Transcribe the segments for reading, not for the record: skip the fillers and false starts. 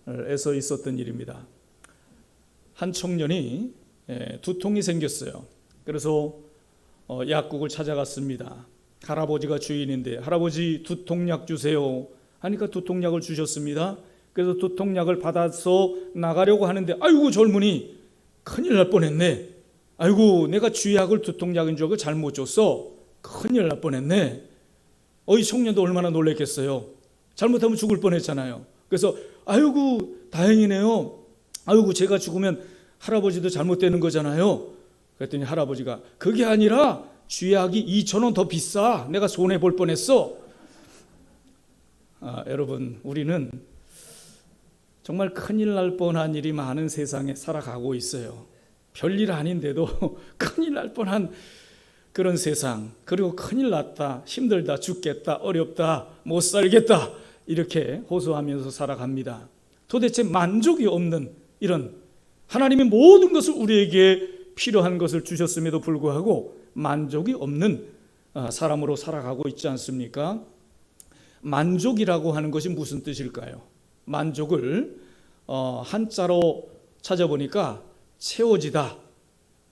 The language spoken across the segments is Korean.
에서 있었던 일입니다. 한 청년이 두통이 생겼어요. 그래서 약국을 찾아갔습니다. 할아버지가 주인인데 할아버지 두통약 주세요 하니까 두통약을 주셨습니다. 그래서 두통약을 받아서 나가려고 하는데 아이고 젊은이 큰일 날 뻔했네. 아이고 내가 쥐약을 두통약인 줄 알고 잘못 줬어. 큰일 날 뻔했네. 이 청년도 얼마나 놀랬겠어요. 잘못하면 죽을 뻔했잖아요. 그래서 아이고 다행이네요. 아이고 제가 죽으면 할아버지도 잘못되는 거잖아요. 그랬더니 할아버지가 그게 아니라 쥐약이 2,000원 더 비싸. 내가 손해볼 뻔했어. 여러분 우리는 정말 큰일 날 뻔한 일이 많은 세상에 살아가고 있어요. 별일 아닌데도 큰일 날 뻔한 그런 세상, 그리고 큰일 났다, 힘들다, 죽겠다, 어렵다, 못 살겠다 이렇게 호소하면서 살아갑니다. 도대체 만족이 없는 이런 하나님이 모든 것을 우리에게 필요한 것을 주셨음에도 불구하고 만족이 없는 사람으로 살아가고 있지 않습니까? 만족이라고 하는 것이 무슨 뜻일까요? 만족을 한자로 찾아보니까 채워지다,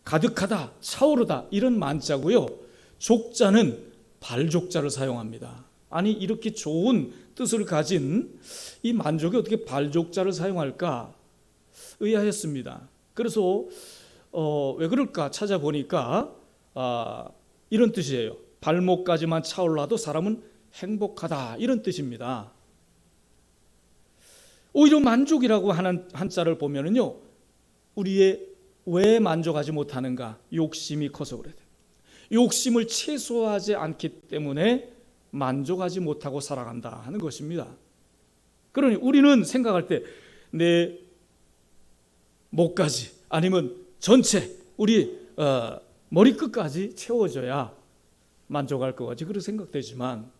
가득하다, 차오르다 이런 만자고요. 족자는 발족자를 사용합니다. 아니 이렇게 좋은 뜻을 가진 이 만족이 어떻게 발족자를 사용할까 의아했습니다. 그래서 왜 그럴까 찾아보니까 이런 뜻이에요. 발목까지만 차올라도 사람은 행복하다 이런 뜻입니다. 오히려 만족이라고 하는 한자를 보면은요, 우리의 왜 만족하지 못하는가? 욕심이 커서 그래요. 욕심을 최소화하지 않기 때문에 만족하지 못하고 살아간다 하는 것입니다. 그러니 우리는 생각할 때 내 목까지 아니면 전체 우리 머리끝까지 채워져야 만족할 것 같이 그렇게 생각되지만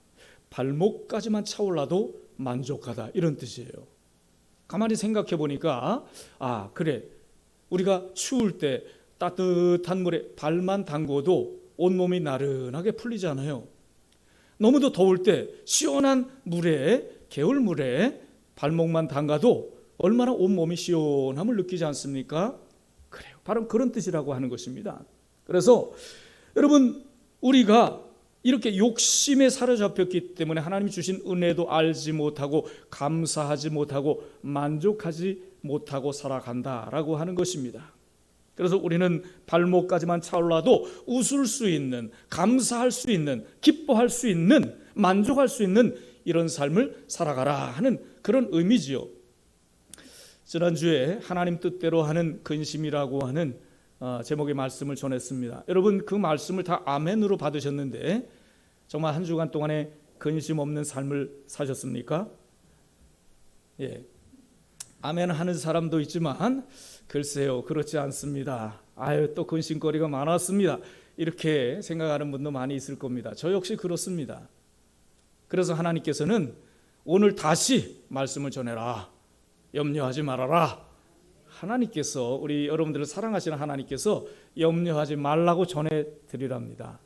발목까지만 차올라도 만족하다 이런 뜻이에요. 가만히 생각해 보니까 그래 우리가 추울 때 따뜻한 물에 발만 담궈도 온몸이 나른하게 풀리잖아요. 너무도 더울 때 시원한 물에 개울물에 발목만 담가도 얼마나 온몸이 시원함을 느끼지 않습니까? 그래요. 바로 그런 뜻이라고 하는 것입니다. 그래서 여러분 우리가 이렇게 욕심에 사로잡혔기 때문에 하나님이 주신 은혜도 알지 못하고 감사하지 못하고 만족하지 못하고 살아간다라고 하는 것입니다. 그래서 우리는 발목까지만 차올라도 웃을 수 있는, 감사할 수 있는, 기뻐할 수 있는, 만족할 수 있는 이런 삶을 살아가라 하는 그런 의미지요. 지난주에 하나님 뜻대로 하는 근심이라고 하는 제목의 말씀을 전했습니다. 여러분 그 말씀을 다 아멘으로 받으셨는데 정말 한 주간 동안에 근심 없는 삶을 사셨습니까? 예, 아멘 하는 사람도 있지만 글쎄요 그렇지 않습니다. 또 근심거리가 많았습니다. 이렇게 생각하는 분도 많이 있을 겁니다. 저 역시 그렇습니다. 그래서 하나님께서는 오늘 다시 말씀을 전해라. 염려하지 말아라. 하나님께서 우리 여러분들을 사랑하시는 하나님께서 염려하지 말라고 전해드리랍니다.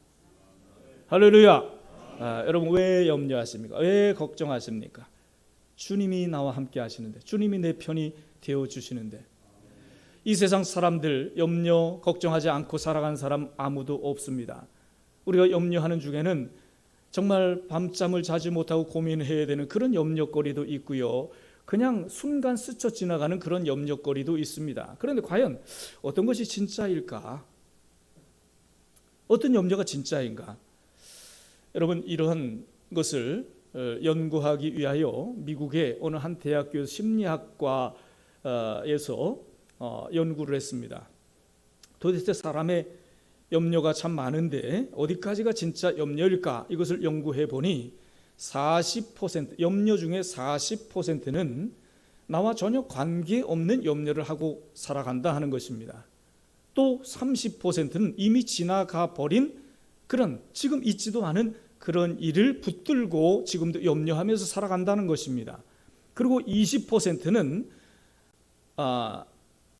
할렐루야. 여러분 왜 염려하십니까? 왜 걱정하십니까? 주님이 나와 함께 하시는데, 주님이 내 편이 되어주시는데, 이 세상 사람들 염려 걱정하지 않고 살아가는 사람 아무도 없습니다. 우리가 염려하는 중에는 정말 밤잠을 자지 못하고 고민해야 되는 그런 염려거리도 있고요, 그냥 순간 스쳐 지나가는 그런 염려거리도 있습니다. 그런데 과연 어떤 것이 진짜일까? 어떤 염려가 진짜인가? 여러분 이러한 것을 연구하기 위하여 미국의 어느 한 대학교 심리학과에서 연구를 했습니다. 도대체 사람의 염려가 참 많은데 어디까지가 진짜 염려일까? 이것을 연구해 보니 40% 염려 중에 40%는 나와 전혀 관계없는 염려를 하고 살아간다 하는 것입니다. 또 30%는 이미 지나가 버린 그런 지금 있지도 않은 그런 일을 붙들고 지금도 염려하면서 살아간다는 것입니다. 그리고 20%는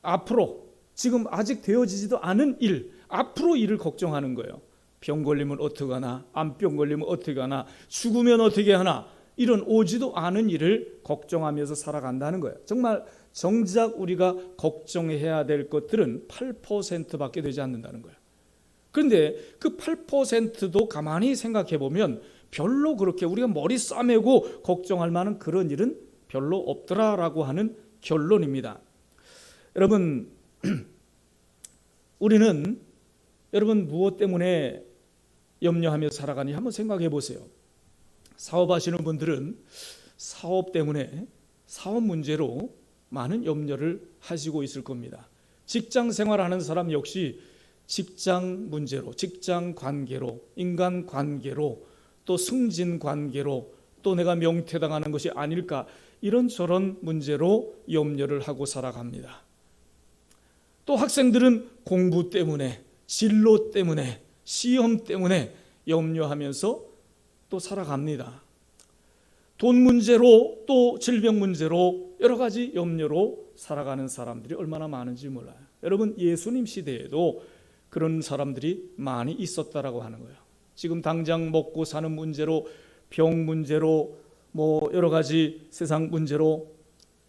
앞으로 지금 아직 되어지지도 않은 일, 앞으로 일을 걱정하는 거예요. 병 걸리면 어떻게 하나, 암병 걸리면 어떻게 하나, 죽으면 어떻게 하나, 이런 오지도 않은 일을 걱정하면서 살아간다는 거예요. 정말 정작 우리가 걱정해야 될 것들은 8%밖에 되지 않는다는 거예요. 그런데 그 8%도 가만히 생각해 보면 별로 그렇게 우리가 머리 싸매고 걱정할 만한 그런 일은 별로 없더라라고 하는 결론입니다. 여러분, 우리는 무엇 때문에 염려하며 살아가니 한번 생각해 보세요. 사업하시는 분들은 사업 때문에, 사업 문제로 많은 염려를 하시고 있을 겁니다. 직장 생활하는 사람 역시 직장 문제로, 직장 관계로, 인간 관계로, 또 승진 관계로, 또 내가 명퇴당하는 것이 아닐까, 이런저런 문제로 염려를 하고 살아갑니다. 또 학생들은 공부 때문에, 진로 때문에, 시험 때문에 염려하면서 또 살아갑니다. 돈 문제로, 또 질병 문제로, 여러 가지 염려로 살아가는 사람들이 얼마나 많은지 몰라요. 여러분, 예수님 시대에도 그런 사람들이 많이 있었다라고 하는 거예요. 지금 당장 먹고 사는 문제로, 병 문제로, 여러 가지 세상 문제로,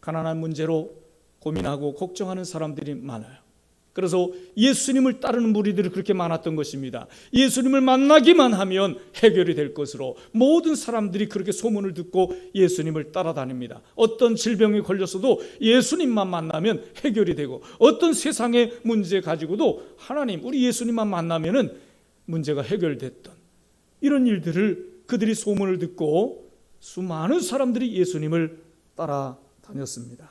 가난한 문제로 고민하고 걱정하는 사람들이 많아요. 그래서 예수님을 따르는 무리들이 그렇게 많았던 것입니다. 예수님을 만나기만 하면 해결이 될 것으로 모든 사람들이 그렇게 소문을 듣고 예수님을 따라다닙니다. 어떤 질병에 걸렸어도 예수님만 만나면 해결이 되고, 어떤 세상의 문제 가지고도 하나님, 우리 예수님만 만나면 문제가 해결됐던 이런 일들을 그들이 소문을 듣고 수많은 사람들이 예수님을 따라다녔습니다.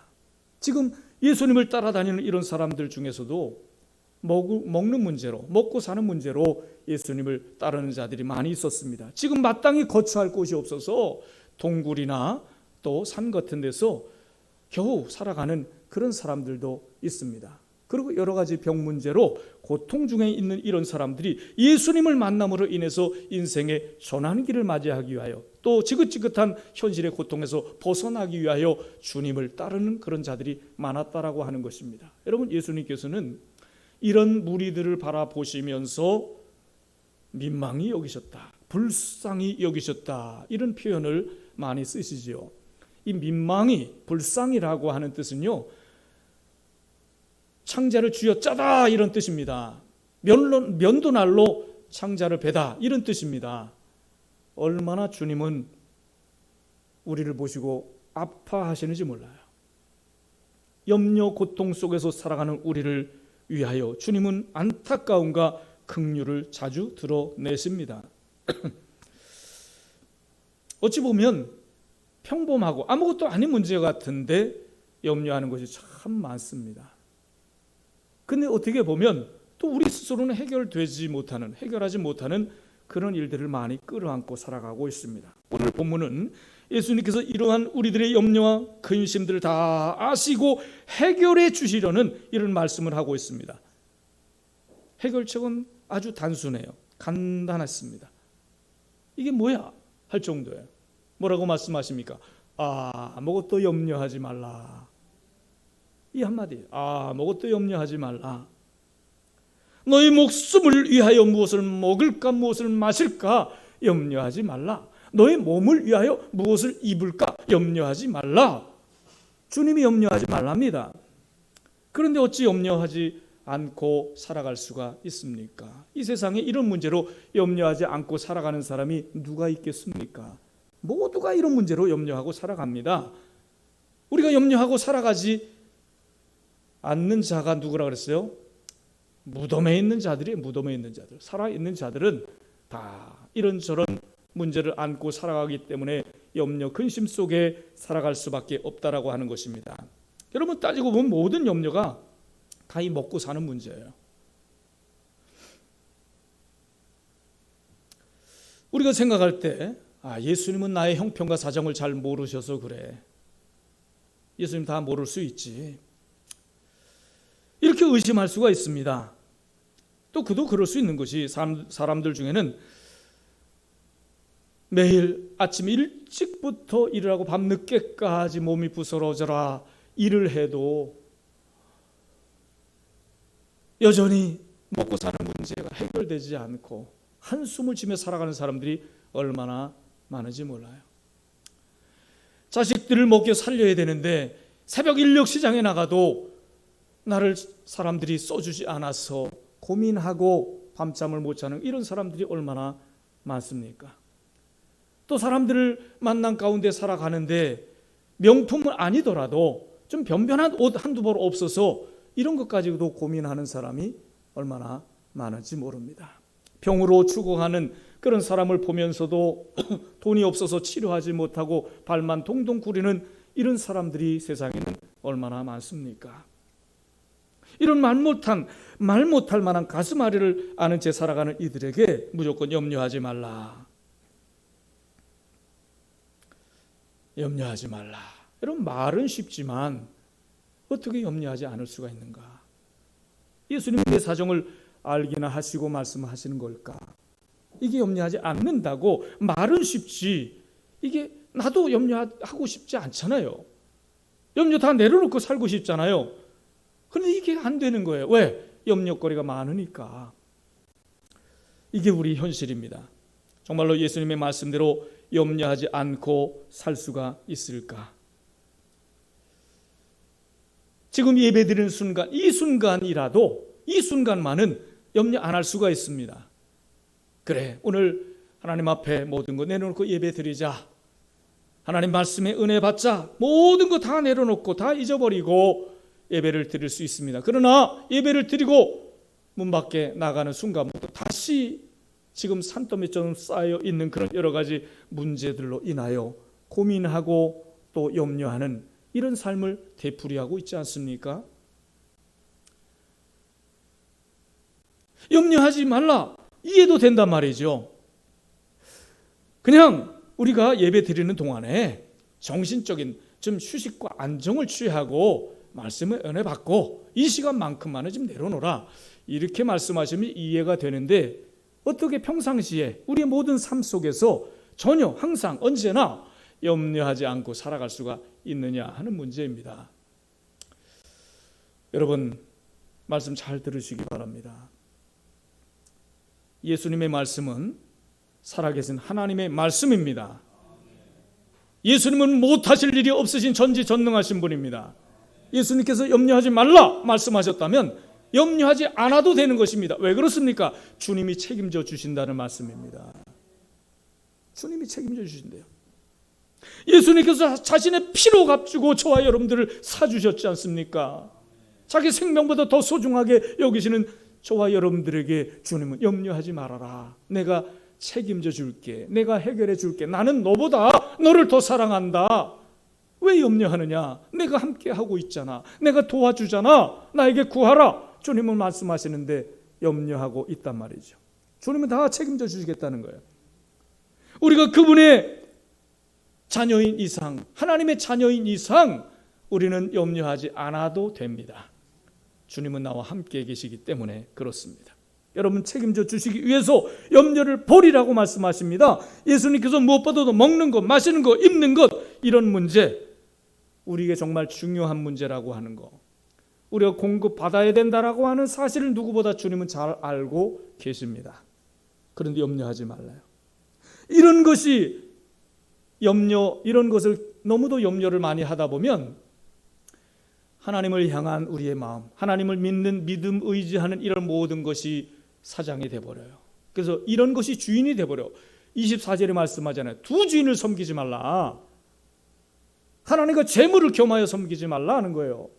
지금 예수님을 따라다니는 이런 사람들 중에서도 먹는 문제로, 먹고 사는 문제로 예수님을 따르는 자들이 많이 있었습니다. 지금 마땅히 거처할 곳이 없어서 동굴이나 또 산 같은 데서 겨우 살아가는 그런 사람들도 있습니다. 그리고 여러 가지 병 문제로 고통 중에 있는 이런 사람들이 예수님을 만남으로 인해서 인생의 전환기를 맞이하기 위하여, 또 지긋지긋한 현실의 고통에서 벗어나기 위하여 주님을 따르는 그런 자들이 많았다라고 하는 것입니다. 여러분, 예수님께서는 이런 무리들을 바라보시면서 민망히 여기셨다, 불쌍히 여기셨다, 이런 표현을 많이 쓰시지요. 이 민망히, 불쌍이라고 하는 뜻은요, 창자를 쥐어 짜다 이런 뜻입니다. 면도날로 창자를 베다 이런 뜻입니다. 얼마나 주님은 우리를 보시고 아파하시는지 몰라요. 염려, 고통 속에서 살아가는 우리를 위하여 주님은 안타까움과 긍휼을 자주 드러내십니다. 어찌 보면 평범하고 아무것도 아닌 문제 같은데 염려하는 것이 참 많습니다. 근데 어떻게 보면 또 우리 스스로는 해결하지 못하는 그런 일들을 많이 끌어안고 살아가고 있습니다. 오늘 본문은 예수님께서 이러한 우리들의 염려와 근심들을 다 아시고 해결해 주시려는 이런 말씀을 하고 있습니다. 해결책은 아주 단순해요. 간단했습니다. 이게 뭐야? 할 정도예요. 뭐라고 말씀하십니까? 아무것도 염려하지 말라. 이 한마디, 아무것도 염려하지 말라. 너희 목숨을 위하여 무엇을 먹을까, 무엇을 마실까 염려하지 말라. 너희 몸을 위하여 무엇을 입을까 염려하지 말라. 주님이 염려하지 말랍니다. 그런데 어찌 염려하지 않고 살아갈 수가 있습니까? 이 세상에 이런 문제로 염려하지 않고 살아가는 사람이 누가 있겠습니까? 모두가 이런 문제로 염려하고 살아갑니다. 우리가 염려하고 살아가지 않는 자가 누구라 그랬어요? 무덤에 있는 자들이에요. 무덤에 있는 자들. 살아있는 자들은 다 이런저런 문제를 안고 살아가기 때문에 염려, 근심 속에 살아갈 수밖에 없다라고 하는 것입니다. 여러분, 따지고 보면 모든 염려가 다 이 먹고 사는 문제예요. 우리가 생각할 때 예수님은 나의 형편과 사정을 잘 모르셔서 그래. 예수님 다 모를 수 있지. 이렇게 의심할 수가 있습니다. 또 그도 그럴 수 있는 것이 사람들 중에는 매일 아침 일찍부터 일을 하고 밤 늦게까지 몸이 부스러져라 일을 해도 여전히 먹고 사는 문제가 해결되지 않고 한숨을 쉬며 살아가는 사람들이 얼마나 많은지 몰라요. 자식들을 먹여 살려야 되는데 새벽 인력 시장에 나가도 나를 사람들이 써주지 않아서 고민하고 밤잠을 못 자는 이런 사람들이 얼마나 많습니까? 또 사람들을 만난 가운데 살아가는데 명품은 아니더라도 좀 변변한 옷 한두 벌 없어서 이런 것 가지고도 고민하는 사람이 얼마나 많은지 모릅니다. 병으로 죽어가는 그런 사람을 보면서도 돈이 없어서 치료하지 못하고 발만 동동 구리는 이런 사람들이 세상에는 얼마나 많습니까? 이런 말 못할 만한 가슴앓이를 아는 채 살아가는 이들에게 무조건 염려하지 말라. 염려하지 말라. 이런 말은 쉽지만 어떻게 염려하지 않을 수가 있는가? 예수님이 내 사정을 알기나 하시고 말씀하시는 걸까? 이게 염려하지 않는다고 말은 쉽지, 이게 나도 염려하고 싶지 않잖아요. 염려 다 내려놓고 살고 싶잖아요. 그런데 이게 안 되는 거예요. 왜? 염려거리가 많으니까. 이게 우리 현실입니다. 정말로 예수님의 말씀대로 염려하지 않고 살 수가 있을까? 지금 예배드리는 순간, 이 순간이라도, 이 순간만은 염려 안 할 수가 있습니다. 그래, 오늘 하나님 앞에 모든 거 내려놓고 예배 드리자. 하나님 말씀에 은혜 받자. 모든 거 다 내려놓고 다 잊어버리고 예배를 드릴 수 있습니다. 그러나 예배를 드리고 문 밖에 나가는 순간부터 다시 지금 산더미처럼 쌓여 있는 그런 여러 가지 문제들로 인하여 고민하고 또 염려하는 이런 삶을 되풀이하고 있지 않습니까? 염려하지 말라, 이해도 된단 말이죠. 그냥 우리가 예배 드리는 동안에 정신적인 좀 휴식과 안정을 취하고 말씀을 은혜 받고 이 시간만큼만은 좀 내려놓으라, 이렇게 말씀하시면 이해가 되는데, 어떻게 평상시에 우리의 모든 삶 속에서 전혀 항상 언제나 염려하지 않고 살아갈 수가 있느냐 하는 문제입니다. 여러분, 말씀 잘 들으시기 바랍니다. 예수님의 말씀은 살아계신 하나님의 말씀입니다. 예수님은 못하실 일이 없으신 전지전능하신 분입니다. 예수님께서 염려하지 말라 말씀하셨다면 염려하지 않아도 되는 것입니다. 왜 그렇습니까? 주님이 책임져 주신다는 말씀입니다. 주님이 책임져 주신대요. 예수님께서 자신의 피로 값주고 저와 여러분들을 사주셨지 않습니까? 자기 생명보다 더 소중하게 여기시는 저와 여러분들에게 주님은 염려하지 말아라, 내가 책임져 줄게, 내가 해결해 줄게, 나는 너보다 너를 더 사랑한다. 왜 염려하느냐? 내가 함께 하고 있잖아, 내가 도와주잖아, 나에게 구하라, 주님은 말씀하시는데 염려하고 있단 말이죠. 주님은 다 책임져 주시겠다는 거예요. 우리가 그분의 자녀인 이상, 하나님의 자녀인 이상 우리는 염려하지 않아도 됩니다. 주님은 나와 함께 계시기 때문에 그렇습니다. 여러분, 책임져 주시기 위해서 염려를 버리라고 말씀하십니다. 예수님께서 무엇보다도 먹는 것, 마시는 것, 입는 것, 이런 문제, 우리에게 정말 중요한 문제라고 하는 것, 우리가 공급받아야 된다라고 하는 사실을 누구보다 주님은 잘 알고 계십니다. 그런데 염려하지 말라요. 이런 것이 이런 것을 너무도 염려를 많이 하다 보면 하나님을 향한 우리의 마음, 하나님을 믿는 믿음, 의지하는 이런 모든 것이 사장이 돼버려요. 그래서 이런 것이 주인이 돼버려. 24절에 말씀하잖아요. 두 주인을 섬기지 말라. 하나님과 재물을 겸하여 섬기지 말라 하는 거예요.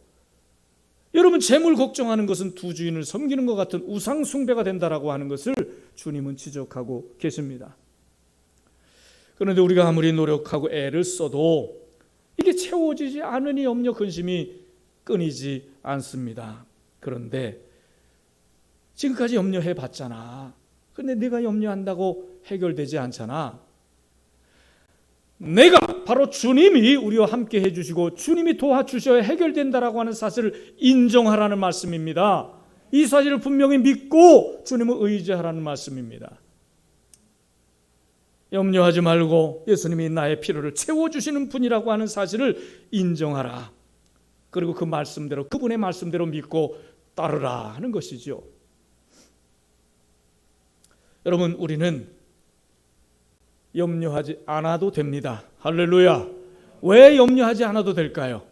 여러분, 재물 걱정하는 것은 두 주인을 섬기는 것 같은 우상 숭배가 된다라고 하는 것을 주님은 지적하고 계십니다. 그런데 우리가 아무리 노력하고 애를 써도 이게 채워지지 않으니 염려 근심이 끊이지 않습니다. 그런데 지금까지 염려해 봤잖아. 그런데 내가 염려한다고 해결되지 않잖아. 내가 바로 주님이 우리와 함께 해주시고 주님이 도와주셔야 해결된다라고 하는 사실을 인정하라는 말씀입니다. 이 사실을 분명히 믿고 주님을 의지하라는 말씀입니다. 염려하지 말고 예수님이 나의 필요를 채워주시는 분이라고 하는 사실을 인정하라. 그리고 그 말씀대로, 그분의 말씀대로 믿고 따르라 하는 것이죠. 여러분, 우리는 염려하지 않아도 됩니다. 할렐루야. 왜 염려하지 않아도 될까요?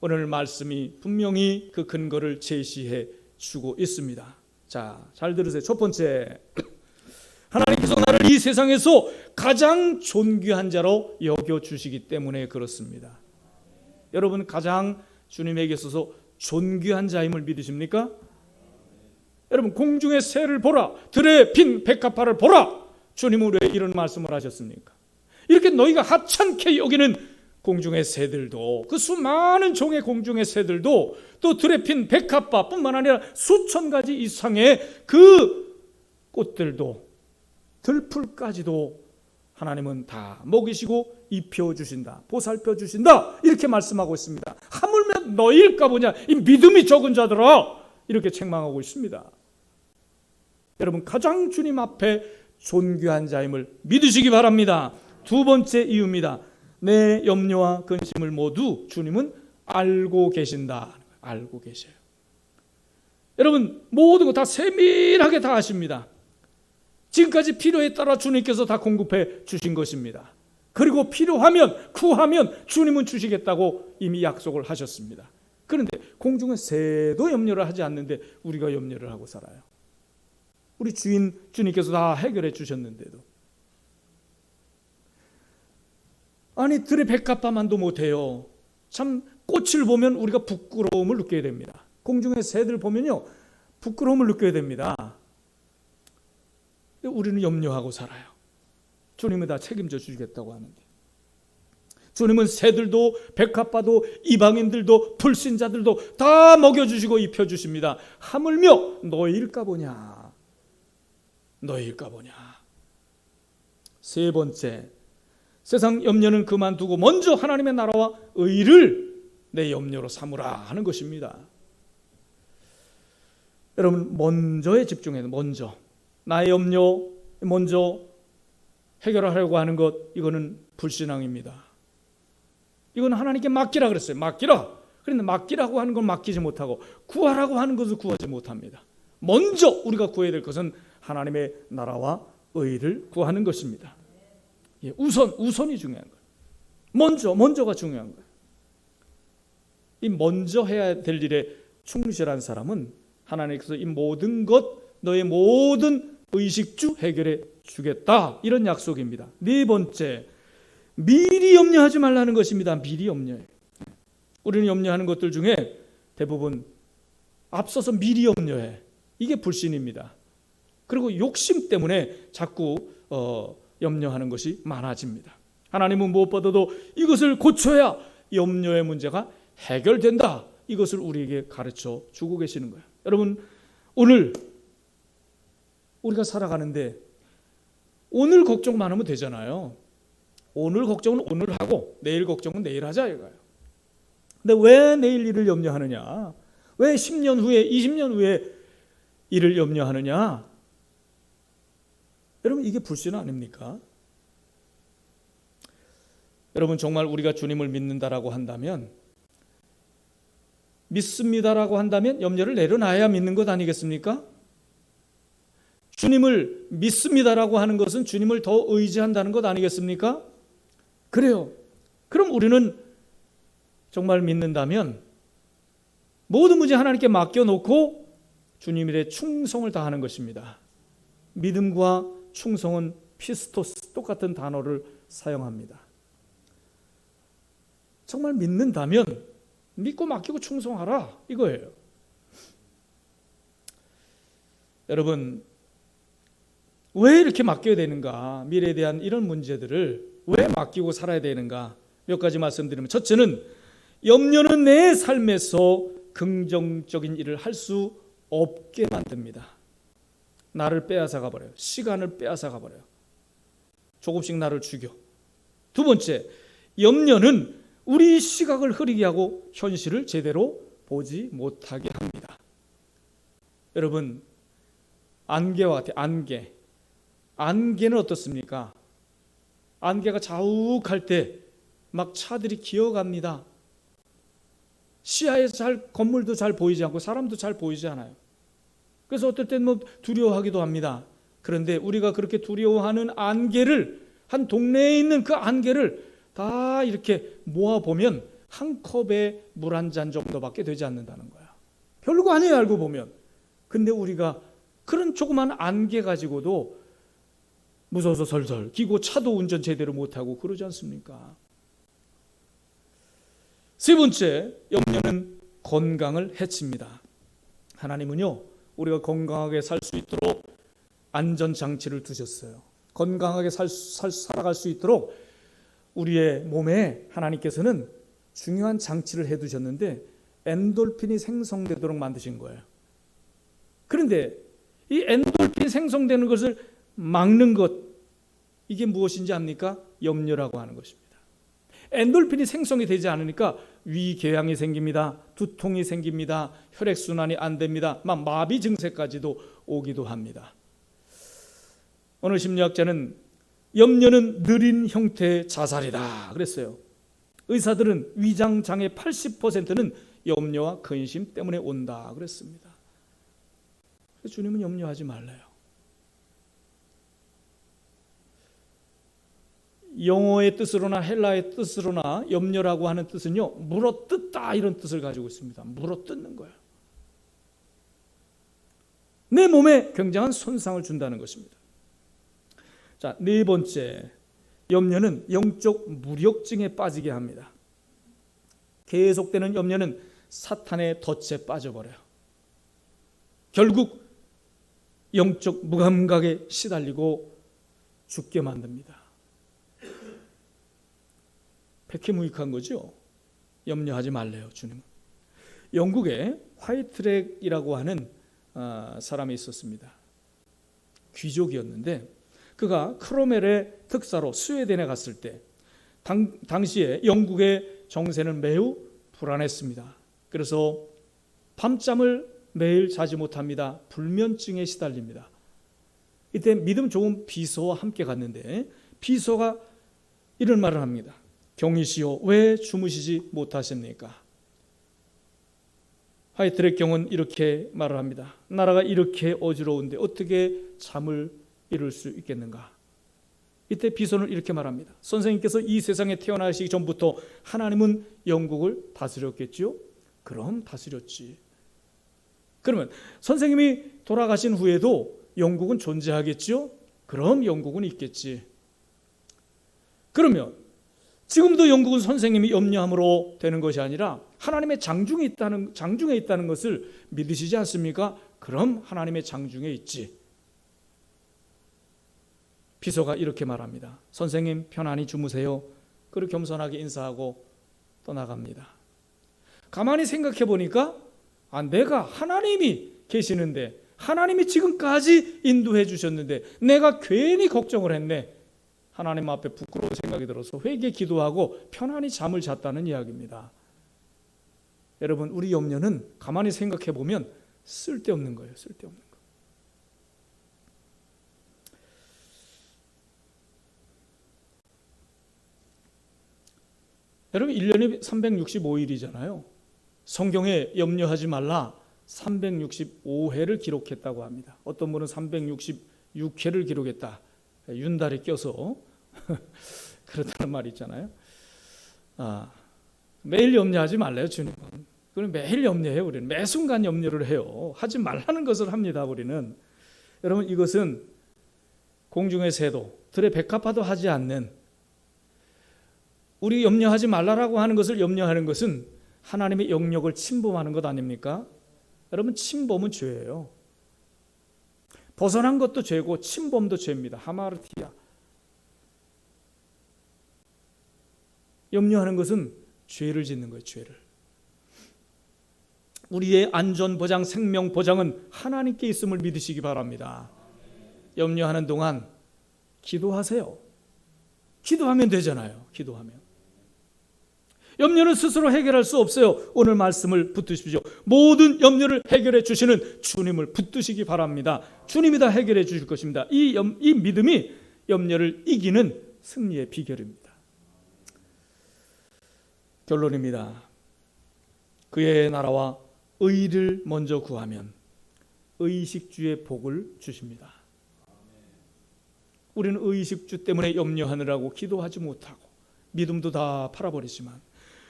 오늘 말씀이 분명히 그 근거를 제시해 주고 있습니다. 자, 잘 들으세요. 첫 번째, 하나님께서 나를 이 세상에서 가장 존귀한 자로 여겨주시기 때문에 그렇습니다. 여러분, 가장 주님에게 있어서 존귀한 자임을 믿으십니까? 여러분, 공중의 새를 보라, 들의 핀 백합화를 보라. 주님은 왜 이런 말씀을 하셨습니까? 이렇게 너희가 하찮게 여기는 공중의 새들도, 그 수많은 종의 공중의 새들도, 또 들의 핀 백합화뿐만 아니라 수천 가지 이상의 그 꽃들도, 들풀까지도 하나님은 다 먹이시고 입혀주신다, 보살펴주신다, 이렇게 말씀하고 있습니다. 하물며 너희일까 보냐, 이 믿음이 적은 자들아, 이렇게 책망하고 있습니다. 여러분, 가장 주님 앞에 존귀한 자임을 믿으시기 바랍니다. 두 번째 이유입니다. 내 염려와 근심을 모두 주님은 알고 계신다. 알고 계셔요. 여러분, 모든 거 다 세밀하게 다 아십니다. 지금까지 필요에 따라 주님께서 다 공급해 주신 것입니다. 그리고 필요하면, 구하면 주님은 주시겠다고 이미 약속을 하셨습니다. 그런데 공중의 새도 염려를 하지 않는데 우리가 염려를 하고 살아요. 우리 주님께서 다 해결해 주셨는데도. 아니, 들의 백합화만도 못해요. 참, 꽃을 보면 우리가 부끄러움을 느껴야 됩니다. 공중의 새들 보면요, 부끄러움을 느껴야 됩니다. 우리는 염려하고 살아요. 주님은 다 책임져 주시겠다고 하는데, 주님은 새들도 백합화도 이방인들도 불신자들도 다 먹여주시고 입혀주십니다. 하물며 너희일까 보냐, 너희일까 보냐. 세 번째, 세상 염려는 그만두고 먼저 하나님의 나라와 의를 내 염려로 삼으라 하는 것입니다. 여러분, 먼저에 집중해요. 먼저, 나의 염려 먼저 해결하려고 하는 것, 이거는 불신앙입니다. 이건 하나님께 맡기라 그랬어요. 맡기라. 그런데 맡기라고 하는 건 맡기지 못하고 구하라고 하는 것을 구하지 못합니다. 먼저 우리가 구해야 될 것은 하나님의 나라와 의를 구하는 것입니다. 우선이 중요한 거예요. 먼저가 중요한 거예요. 이 먼저 해야 될 일에 충실한 사람은 하나님께서 이 모든 것, 너의 모든 의식주 해결해 주겠다, 이런 약속입니다. 네 번째, 미리 염려하지 말라는 것입니다. 미리 염려해. 우리는 염려하는 것들 중에 대부분 앞서서 미리 염려해. 이게 불신입니다. 그리고 욕심 때문에 자꾸 염려하는 것이 많아집니다. 하나님은 무엇보다도 이것을 고쳐야 염려의 문제가 해결된다, 이것을 우리에게 가르쳐 주고 계시는 거예요. 여러분, 오늘 우리가 살아가는데 오늘 걱정만 하면 되잖아요. 오늘 걱정은 오늘 하고 내일 걱정은 내일 하자 이거예요. 근데 왜 내일 일을 염려하느냐? 왜 10년 후에, 20년 후에 일을 염려하느냐? 여러분, 이게 불신 아닙니까? 여러분, 정말 우리가 주님을 믿는다라고 한다면, 믿습니다라고 한다면 염려를 내려놔야 믿는 것 아니겠습니까? 주님을 믿습니다라고 하는 것은 주님을 더 의지한다는 것 아니겠습니까? 그래요. 그럼 우리는 정말 믿는다면 모든 문제 하나님께 맡겨놓고 주님의 충성을 다하는 것입니다. 믿음과 충성은 피스토스, 똑같은 단어를 사용합니다. 정말 믿는다면 믿고 맡기고 충성하라, 이거예요. 여러분, 왜 이렇게 맡겨야 되는가? 미래에 대한 이런 문제들을 왜 맡기고 살아야 되는가? 몇 가지 말씀드리면, 첫째는 염려는 내 삶에서 긍정적인 일을 할 수 없게 만듭니다. 나를 빼앗아가 버려요. 시간을 빼앗아가 버려요. 조금씩 나를 죽여. 두 번째, 염려는 우리 시각을 흐리게 하고 현실을 제대로 보지 못하게 합니다. 여러분, 안개와 같아요. 안개는 어떻습니까? 안개가 자욱할 때 막 차들이 기어갑니다. 시야에서 건물도 잘 보이지 않고 사람도 잘 보이지 않아요. 그래서 어떨 때는 두려워하기도 합니다. 그런데 우리가 그렇게 두려워하는 안개를, 한 동네에 있는 그 안개를 다 이렇게 모아보면 한 컵에 물 한 잔 정도밖에 되지 않는다는 거야. 별거 아니에요, 알고 보면. 근데 우리가 그런 조그만 안개 가지고도 무서워서 설설 기고 차도 운전 제대로 못하고 그러지 않습니까? 세 번째, 염려는 건강을 해칩니다. 하나님은요, 우리가 건강하게 살 수 있도록 안전장치를 두셨어요. 건강하게 살아갈 수 있도록 우리의 몸에 하나님께서는 중요한 장치를 해두셨는데 엔돌핀이 생성되도록 만드신 거예요. 그런데 이 엔돌핀이 생성되는 것을 막는 것, 이게 무엇인지 압니까? 염려라고 하는 것입니다. 엔돌핀이 생성이 되지 않으니까 위궤양이 생깁니다. 두통이 생깁니다. 혈액순환이 안 됩니다. 마비 증세까지도 오기도 합니다. 어느 심리학자는 염려는 느린 형태의 자살이다 그랬어요. 의사들은 위장장애 80%는 염려와 근심 때문에 온다 그랬습니다. 주님은 염려하지 말래요. 영어의 뜻으로나 헬라의 뜻으로나 염려라고 하는 뜻은요, 물어뜯다 이런 뜻을 가지고 있습니다. 물어뜯는 거예요. 내 몸에 굉장한 손상을 준다는 것입니다. 자, 네 번째, 염려는 영적 무력증에 빠지게 합니다. 계속되는 염려는 사탄의 덫에 빠져버려요. 결국 영적 무감각에 시달리고 죽게 만듭니다. 백해무익한 거죠. 염려하지 말래요, 주님은. 영국에 화이트렉이라고 하는 사람이 있었습니다. 귀족이었는데 그가 크로멜의 특사로 스웨덴에 갔을 때 당시에 영국의 정세는 매우 불안했습니다. 그래서 밤잠을 매일 자지 못합니다. 불면증에 시달립니다. 이때 믿음 좋은 비서와 함께 갔는데 비서가 이런 말을 합니다. 경이시오, 왜 주무시지 못하십니까? 화이트렉 경은 이렇게 말을 합니다. 나라가 이렇게 어지러운데 어떻게 잠을 이룰 수 있겠는가? 이때 비서는 이렇게 말합니다. 선생님께서 이 세상에 태어나시기 전부터 하나님은 영국을 다스렸겠죠? 그럼 다스렸지. 그러면 선생님이 돌아가신 후에도 영국은 존재하겠죠? 그럼 영국은 있겠지. 그러면 지금도 영국은 선생님이 염려함으로 되는 것이 아니라 하나님의 장중에 있다는 것을 믿으시지 않습니까? 그럼 하나님의 장중에 있지. 비서가 이렇게 말합니다. 선생님 편안히 주무세요. 그리고 겸손하게 인사하고 떠나갑니다. 가만히 생각해 보니까 내가 하나님이 계시는데 하나님이 지금까지 인도해 주셨는데 내가 괜히 걱정을 했네. 하나님 앞에 부끄러운 생각이 들어서 회개 기도하고 편안히 잠을 잤다는 이야기입니다. 여러분, 우리 염려는 가만히 생각해 보면 쓸데없는 거예요. 쓸데없는 거. 여러분, 1년이 365일이잖아요. 성경에 염려하지 말라 365회를 기록했다고 합니다. 어떤 분은 366회를 기록했다. 윤달이 껴서 그렇다는 말이 있잖아요. 매일 염려하지 말래요, 주님은. 그럼 매일 염려해요, 우리는. 매 순간 염려를 해요. 하지 말라는 것을 합니다, 우리는. 여러분, 이것은 공중의 새도, 들의 백합화도 하지 않는, 우리 염려하지 말라라고 하는 것을 염려하는 것은 하나님의 영역을 침범하는 것 아닙니까? 여러분, 침범은 죄예요. 벗어난 것도 죄고 침범도 죄입니다. 하마르티아. 염려하는 것은 죄를 짓는 거예요. 죄를. 우리의 안전보장, 생명보장은 하나님께 있음을 믿으시기 바랍니다. 염려하는 동안 기도하세요. 기도하면 되잖아요. 기도하면. 염려는 스스로 해결할 수 없어요. 오늘 말씀을 붙드십시오. 모든 염려를 해결해 주시는 주님을 붙드시기 바랍니다. 주님이 다 해결해 주실 것입니다. 이 믿음이 염려를 이기는 승리의 비결입니다. 결론입니다. 그의 나라와 의를 먼저 구하면 의식주의 복을 주십니다. 우리는 의식주 때문에 염려하느라고 기도하지 못하고 믿음도 다 팔아버리지만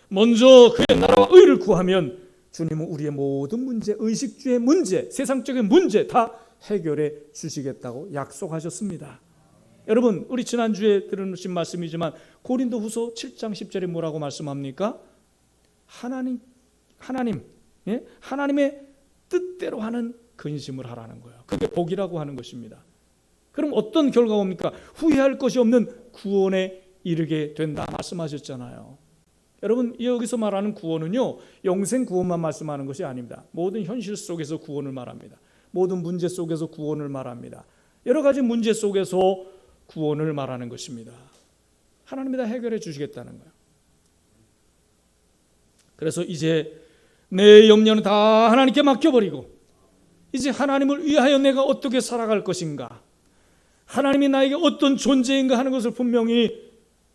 먼저 그의 나라와 의를 구하면 주님은 우리의 모든 문제, 의식주의 문제, 세상적인 문제 다 해결해 주시겠다고 약속하셨습니다. 여러분, 우리 지난주에 들으신 말씀이지만 고린도후서 7장 10절에 뭐라고 말씀합니까? 하나님의 뜻대로 하는 근심을 하라는 거예요. 그게 복이라고 하는 것입니다. 그럼 어떤 결과가 옵니까? 후회할 것이 없는 구원에 이르게 된다 말씀하셨잖아요. 여러분, 여기서 말하는 구원은요, 영생 구원만 말씀하는 것이 아닙니다. 모든 현실 속에서 구원을 말합니다. 모든 문제 속에서 구원을 말합니다. 여러 가지 문제 속에서 구원을 말하는 것입니다. 하나님이 다 해결해 주시겠다는 거예요. 그래서 이제 내 염려는 다 하나님께 맡겨버리고 이제 하나님을 위하여 내가 어떻게 살아갈 것인가, 하나님이 나에게 어떤 존재인가 하는 것을 분명히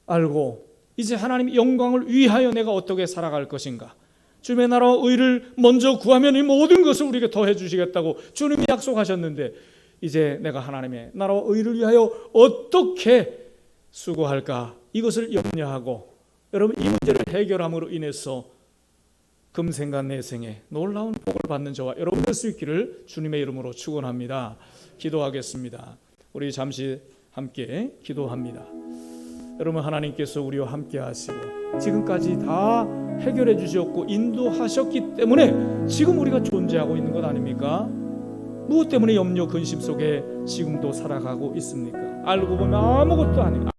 알고 이제 하나님의 영광을 위하여 내가 어떻게 살아갈 것인가, 주님의 나라와 의를 먼저 구하면 이 모든 것을 우리에게 더해 주시겠다고 주님이 약속하셨는데 이제 내가 하나님의 나라와 의를 위하여 어떻게 수고할까, 이것을 염려하고 여러분 이 문제를 해결함으로 인해서 금생과 내생에 놀라운 복을 받는 저와 여러분 될 수 있기를 주님의 이름으로 축원합니다. 기도하겠습니다. 우리 잠시 함께 기도합니다. 여러분, 하나님께서 우리와 함께 하시고 지금까지 다 해결해 주셨고 인도하셨기 때문에 지금 우리가 존재하고 있는 것 아닙니까? 무엇 때문에 염려 근심 속에 지금도 살아가고 있습니까? 알고 보면 아무것도 아니에요.